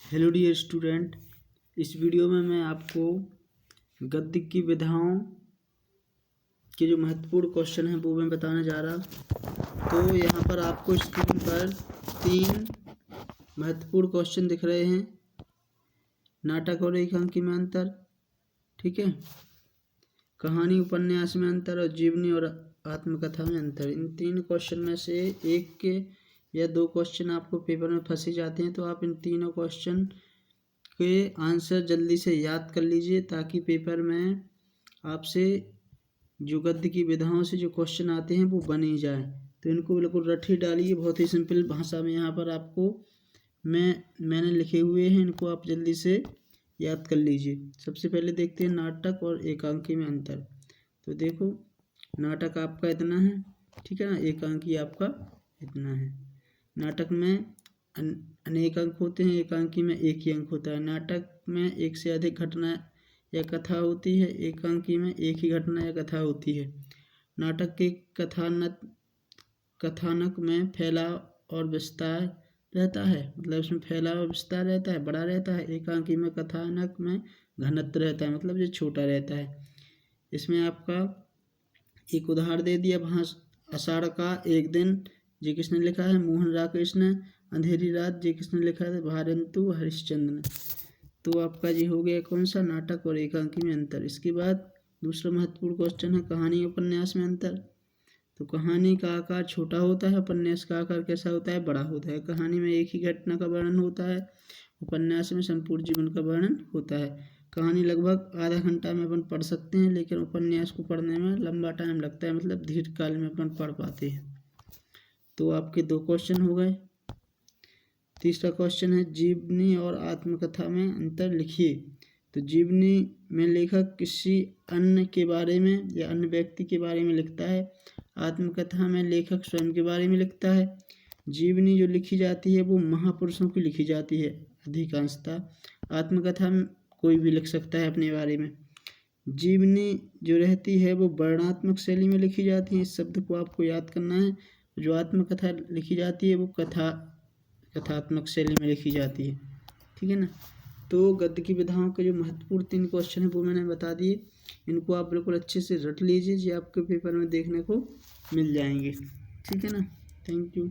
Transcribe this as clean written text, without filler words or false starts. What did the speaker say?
Hello dear student, इस video में मैं आपको गद्य की विधाओं के जो महत्वपूर्ण क्वेश्चन हैं वो मैं बताने जा रहा। तो यहाँ पर आपको स्क्रीन पर 3 महत्वपूर्ण क्वेश्चन दिख रहे हैं। नाटक और एकांकी में अंतर, ठीक है, कहानी उपन्यास में अंतर और जीवनी और आत्मकथा में अंतर। इन 3 क्वेश्चन में से एक के या 2 क्वेश्चन आपको पेपर में फंसे जाते हैं, तो आप इन तीनों क्वेश्चन के आंसर जल्दी से याद कर लीजिए ताकि पेपर में आपसे जो गद्य की विधाओं से जो क्वेश्चन आते हैं वो बन ही जाए। तो इनको बिल्कुल रट ही डालिए, बहुत ही सिंपल भाषा में यहाँ पर आपको मैंने लिखे हुए हैं, इनको आप जल्दी से याद कर लीजिए। सबसे पहले देखते हैं नाटक और एकांकी में अंतर। तो देखो, नाटक आपका इतना है, ठीक है ना, एकांकी आपका इतना है। नाटक में अनेक अंक होते हैं, एकांकी में एक ही अंक होता है। नाटक में एक से अधिक घटना या कथा होती है, एकांकी में एक ही घटना या कथा होती है। नाटक के कथानक में फैलाव और विस्तार रहता है, मतलब इसमें फैलाव और विस्तार रहता है, बड़ा रहता है। एकांकी में कथानक में घनत्व रहता है, मतलब ये छोटा रहता है। इसमें आपका एक उदाहरण दे दिया, आषाढ़ का एक दिन, जी किसने लिखा है, मोहन राकेश ने। अंधेरी रात, जी किसने लिखा है, भारंतु हरिश्चंद्र ने। तो आपका जी हो गया कौन सा, नाटक और एकांकी में अंतर। इसके बाद दूसरा महत्वपूर्ण क्वेश्चन है कहानी उपन्यास में अंतर। तो कहानी का आकार छोटा होता है, उपन्यास का आकार कैसा होता है, बड़ा होता है। कहानी में एक ही घटना का वर्णन होता है, उपन्यास में संपूर्ण जीवन का वर्णन होता है। कहानी लगभग आधा घंटा में अपन पढ़ सकते हैं, लेकिन उपन्यास को पढ़ने में लंबा टाइम लगता है, मतलब दीर्घकाल में अपन पढ़ पाते हैं। तो आपके 2 क्वेश्चन हो गए। तीसरा क्वेश्चन है जीवनी और आत्मकथा में अंतर लिखिए। तो जीवनी में लेखक किसी अन्य के बारे में या अन्य व्यक्ति के बारे में लिखता है, आत्मकथा में लेखक स्वयं के बारे में लिखता है। जीवनी जो लिखी जाती है वो महापुरुषों की लिखी जाती है अधिकांशतः, आत्मकथा में कोई भी लिख सकता है अपने बारे में। जीवनी जो रहती है वो वर्णनात्मक शैली में लिखी जाती है, इस शब्द को आपको याद करना है। जो आत्मकथा लिखी जाती है वो कथात्मक शैली में लिखी जाती है, ठीक है ना। तो गद्य की विधाओं के जो महत्वपूर्ण 3 क्वेश्चन है वो मैंने बता दिए, इनको आप बिल्कुल अच्छे से रट लीजिए, जो आपके पेपर में देखने को मिल जाएंगे, ठीक है ना। Thank you.